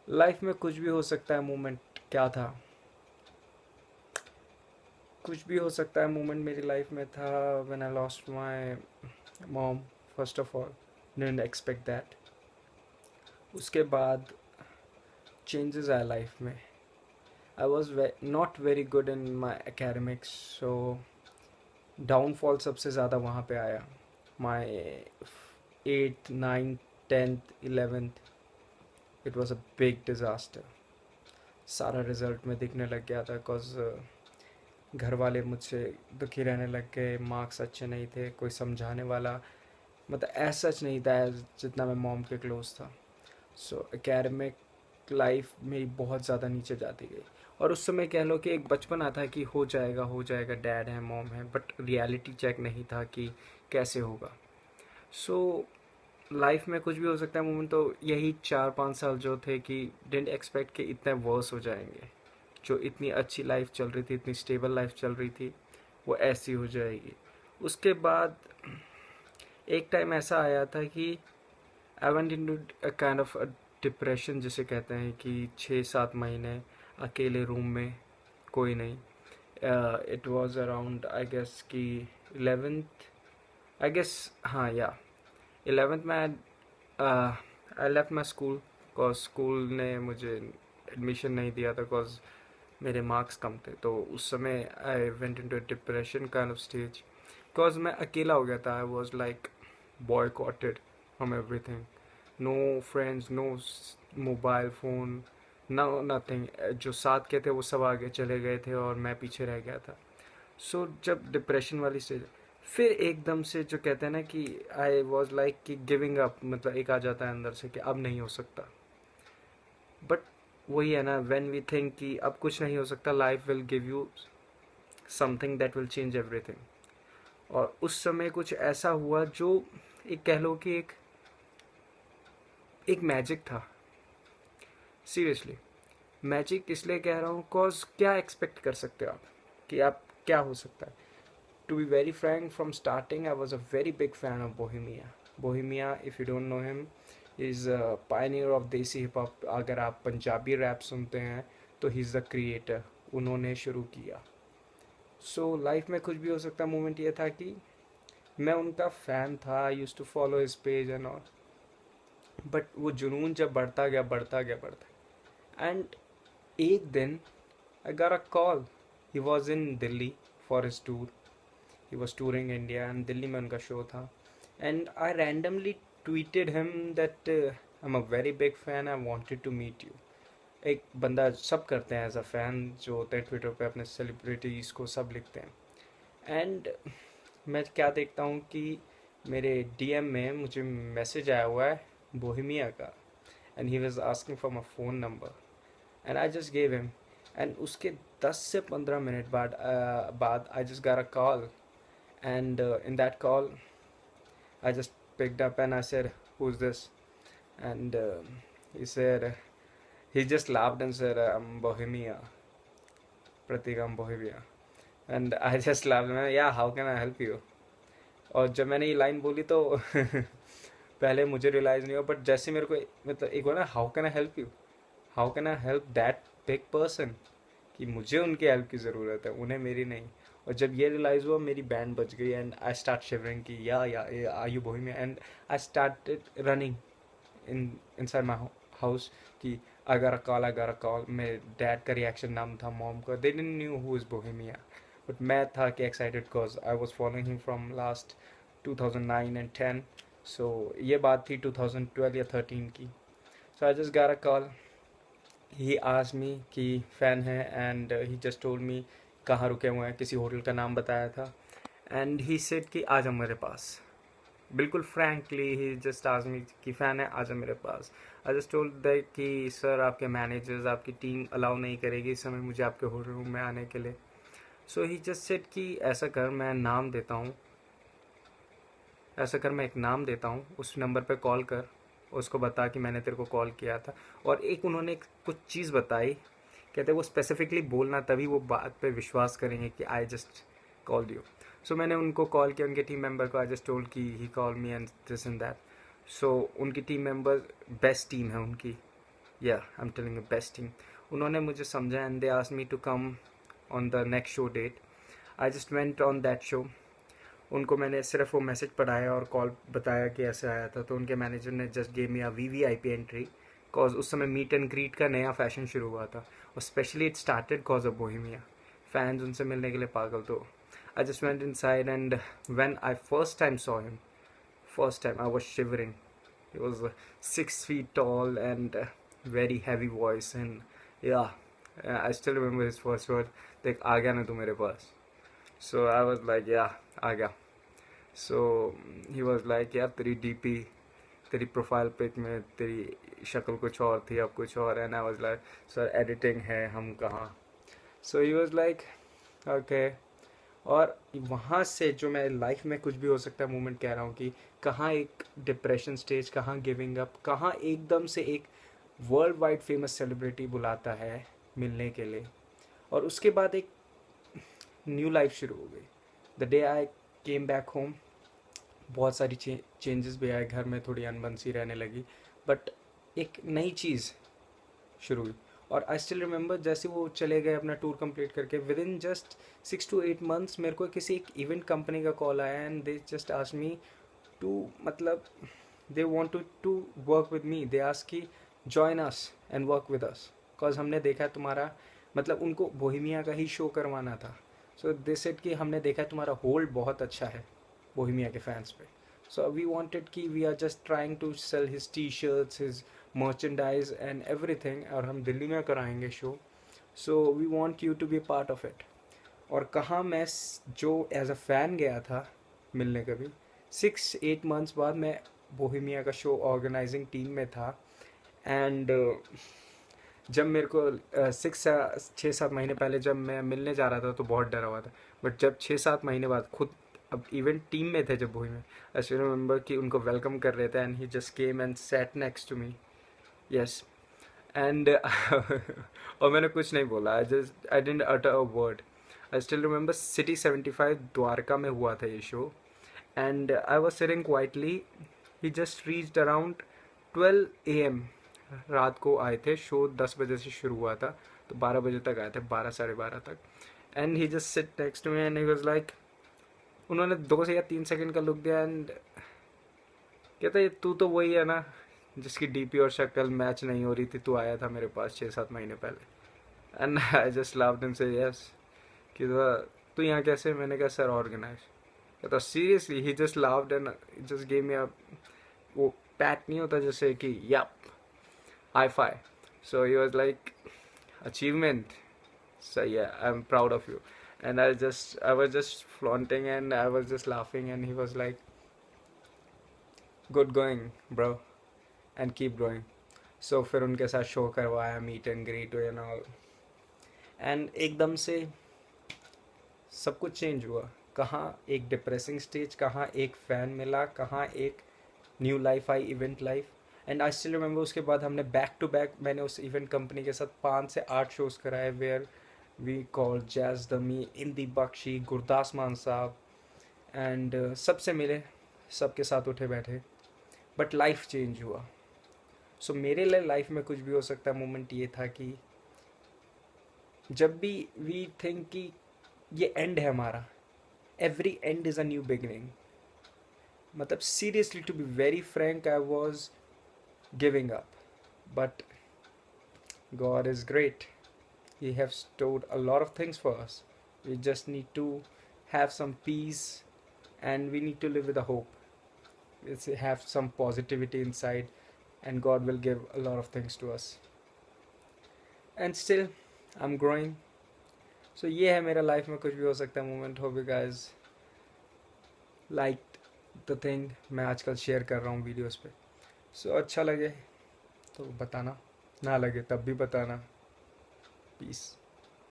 Life में कुछ भी हो सकता है। मोमेंट क्या था? कुछ भी हो सकता है। मोमेंट मेरी लाइफ में था when I lost my mom. First of all, didn't expect that. उसके बाद चेंजेस आए लाइफ में। I was not very good in my academics, so downfall सबसे ज़्यादा वहाँ पे आया। माई 8th 9th 10th 11th, it was a big disaster. सारा रिजल्ट में दिखने लग गया था, बिकॉज घर वाले मुझसे दुखी रहने लग गए। मार्क्स अच्छे नहीं थे, कोई समझाने वाला मतलब ऐसा सच नहीं था जितना मैं मॉम के क्लोज था। सो एकेडमिक लाइफ मेरी बहुत ज़्यादा नीचे जाती गई। और उस समय कह लो कि एक बचपन आता है कि हो जाएगा, डैड है मॉम है, बट रियलिटी चेक नहीं था कि कैसे होगा। सो लाइफ में कुछ भी हो सकता है। मोमेंट तो यही 4-5 साल जो थे कि डिडंट एक्सपेक्ट कि इतने वर्स हो जाएंगे। जो इतनी अच्छी लाइफ चल रही थी, इतनी स्टेबल लाइफ चल रही थी, वो ऐसी हो जाएगी। उसके बाद एक टाइम ऐसा आया था कि आई went into a kind of a depression, जिसे कहते हैं कि 6-7 महीने अकेले रूम में, कोई नहीं। It was around I guess कि 11th, आई गेस, हाँ या 11th में I left my school, because school ने मुझे एडमिशन नहीं दिया था, बिकॉज मेरे मार्क्स कम थे। तो उस समय I went into depression kind of stage, because मैं अकेला हो गया था। I was like boycotted from everything. No friends, no mobile phone, no nothing. जो साथ के थे वो सब आगे चले गए थे और मैं पीछे रह गया था। सो जब डिप्रेशन वाली स्टेज, फिर एकदम से जो कहते हैं ना कि आई वॉज लाइक कि गिविंग अप, मतलब एक आ जाता है अंदर से कि अब नहीं हो सकता। बट वही है ना, व्हेन वी थिंक कि अब कुछ नहीं हो सकता, life will give you something that will change everything. और उस समय कुछ ऐसा हुआ जो एक कह लो कि एक मैजिक था। सीरियसली मैजिक इसलिए कह रहा हूँ कॉज क्या एक्सपेक्ट कर सकते हो आप कि आप क्या हो सकता है। To be very frank, from starting I was a very big fan of Bohemia. Bohemia, if you don't know him, is pioneer of desi hip hop. अगर आप पंजाबी रैप सुनते हैं तो ही इज़ द क्रिएटर, उन्होंने शुरू किया। सो लाइफ में कुछ भी हो सकता है। मोमेंट ये था कि मैं उनका फ़ैन था, I use to follow his page and all. But वो जुनून जब बढ़ता गया, बढ़ता गया, बढ़ता, एंड एक दिन I got a call. He was in Delhi for his tour. He was touring India and Delhi में उनका शो था. And I randomly tweeted him that I'm a very big fan. I wanted to meet you. एक बंदा सब करते हैं as a fan जो होते हैं ट्विटर पे, अपने सेलिब्रिटीज़ को सब लिखते हैं। एंड मैं क्या देखता हूँ कि मेरे डीएम में मुझे मैसेज आया हुआ है बोहेमिया का, and he was asking for my phone number, and I just gave him. And उसके 10 से 15 मिनट बाद आई just got a call, and in that call I just picked up and I said, who's this? And he said, he just laughed and said, I'm Bohemia, Pratik, I'm Bohemia. And I just laughed, man, yeah, how can I help you? और जब मैंने ये line बोली तो पहले मुझे realise नहीं हुआ, बट जैसे मेरे को मतलब एक बार ना, how can I help you, how can I help that big person, कि मुझे उनकी हेल्प की ज़रूरत है, उन्हें मेरी नहीं। और जब ये रियलाइज़ हुआ मेरी बैंड बज गई, एंड आई स्टार्ट शिवरिंग कि या are you Bohemia, and I started running in inside my house कि आई गॉट अ कॉल। मेरे डैड का रिएक्शन नाम था, मॉम का, they didn't knew who is Bohemia, but मैं था कि excited because I was following him from last 2009 and 10। So ये बात थी 2012 या 13 की। So I just got a call, he asked me कि फ़ैन है, and he just told me कहाँ रुके हुए हैं, किसी होटल का नाम बताया था, एंड ही सेड कि आ जा मेरे पास। बिल्कुल फ्रैंकली ही जस्ट आस्क्ड मी कि फ़ैन है, आ जा मेरे पास। आई जस्ट टोल्ड दैट कि सर आपके मैनेजर्स, आपकी टीम अलाउ नहीं करेगी इस समय मुझे आपके होटल रूम में आने के लिए। सो ही जस्ट सेड कि ऐसा कर, मैं नाम देता हूँ, ऐसा कर मैं एक नाम देता हूँ, उस नंबर पे कॉल कर, उसको बता कि मैंने तेरे को कॉल किया था। और एक उन्होंने कुछ चीज़ बताई, कहते वो स्पेसिफिकली बोलना, तभी वो बात पे विश्वास करेंगे कि आई जस्ट कॉल्ड यू। सो मैंने उनको कॉल किया, उनके टीम मेंबर को, आई जस्ट टोल्ड कि he call me and this and that. So उनकी टीम मेंबर बेस्ट टीम है उनकी, या I am telling you best thing, उन्होंने मुझे समझा and they asked me to come on the next show date. I just went on that show. उनको मैंने सिर्फ वो मैसेज पढ़ाया और कॉल बताया कि ऐसे आया था, तो उनके मैनेजर ने जस्ट गेव मी अ VVIP एंट्री, कॉज उस समय मीट एंड ग्रीट का नया फैशन शुरू हुआ था, और specially it started cause of Bohemia. Fans उनसे मिलने के लिए पागल. तो आई just went inside and when I first time saw him, first time I was shivering. He was 6 feet tall and very heavy voice, and yeah, I still remember his first word, देख आ गया ना तू मेरे पास. So I was like yeah, आ गया. So he was like यार तेरी DP, तेरी profile pic में तेरी शक्ल कुछ और थी, अब कुछ और. And I was like sir editing है, हम कहाँ. सो ही वाज लाइक ओके. और वहाँ से जो मैं लाइफ में कुछ भी हो सकता है मोमेंट कह रहा हूँ कि कहाँ एक डिप्रेशन स्टेज, कहाँ गिविंग अप, कहाँ एकदम से एक वर्ल्ड वाइड फेमस सेलिब्रिटी बुलाता है मिलने के लिए, और उसके बाद एक न्यू लाइफ शुरू हो गई. The day I came back home, बहुत सारी चेंजेस भी आए घर में, थोड़ी अनबन सी रहने लगी, बट एक नई चीज़ शुरू हुई. और आई स्टिल रिमेंबर जैसे वो चले गए अपना टूर कंप्लीट करके, within just 6 to 8 months मेरे को किसी एक इवेंट कंपनी का कॉल आया and they just asked me to, मतलब they want to work with me. They asked कि join us and work with us, because हमने देखा तुम्हारा, मतलब उनको बोहेमिया का ही शो करवाना था. सो दे सेड कि हमने देखा तुम्हारा होल्ड बहुत अच्छा है बोहेमिया के फैंस पे. सो वी वांटेड कि we are just trying to sell his T-shirts, his merchandise and everything, और हम दिल्ली में कराएंगे show. So we want you to be part of it. और कहाँ मैं जो एज अ फ़ैन गया था मिलने, कभी 6-8 months बाद मैं बोहेमिया का शो ऑर्गेनाइजिंग टीम में था. एंड जब मेरे को 6-7 महीने पहले जब मैं मिलने जा रहा था तो बहुत डरा हुआ था, बट जब 6-7 महीने बाद खुद अब इवेंट टीम में थे, जब बोहेमिया, आई स्टिल रिमेंबर कि उनको वेलकम कर रहे थे and he just came and sat next to me. Yes. And और मैंने कुछ नहीं बोला, I didn't utter a word. I still remember city 75 Dwarka में हुआ था ये show, and I was sitting quietly. He just reached around 12 AM, रात को आए थे. शो 10 बजे से शुरू हुआ था, तो 12 बजे तक आए थे, 12 साढ़े 12 तक. And he just sit next to me and he was like, उन्होंने 2 से या 3 सेकंड का लुक दिया एंड कहता है तू तो वही है ना जिसकी DP और शक्ल मैच नहीं हो रही थी, तू आया था मेरे पास 6-7 महीने पहले. And I just laughed and say yes, कि तू यहाँ कैसे. मैंने कहा सर ऑर्गेनाइज. कहता seriously. He just laughed and just gave me a, वो पैट नहीं होता जैसे कि yup high five. So he was like achievement. So yeah, I'm proud of you. And I was just flaunting and I was just laughing and he was like, good going bro and keep going. So फिर उनके साथ show करवाया, meet and greet and all, and एकदम से सब कुछ change हुआ. कहाँ एक डिप्रेसिंग स्टेज, कहाँ एक फ़ैन मिला, कहाँ एक new life I, event life. And I still remember उसके बाद हमने बैक टू बैक, मैंने उस इवेंट कंपनी के साथ 5 से 8 शोज़ कराए, वेयर वी कॉल जैज़ दमी, इंदी बख्शी, गुरदास मान साहब, एंड सबसे मिले, सबके साथ उठे बैठे, बट लाइफ चेंज हुआ. सो मेरे लिए लाइफ में कुछ भी हो सकता है मोमेंट ये था कि जब भी वी थिंक कि ये एंड है हमारा, every end is a new beginning. मतलब seriously to be very frank, I was giving up, but God is great. He has stored a lot of things for us. We just need to have some peace and we need to live with a hope. Let's have some positivity inside and God will give a lot of things to us. And still, I'm growing. So ये है मेरा life में कुछ भी हो सकता है moment. Hope you guys like the thing मैं आजकल शेयर कर रहा हूँ वीडियोस पे. सो अच्छा लगे तो बताना, ना लगे तब भी बताना. पीस.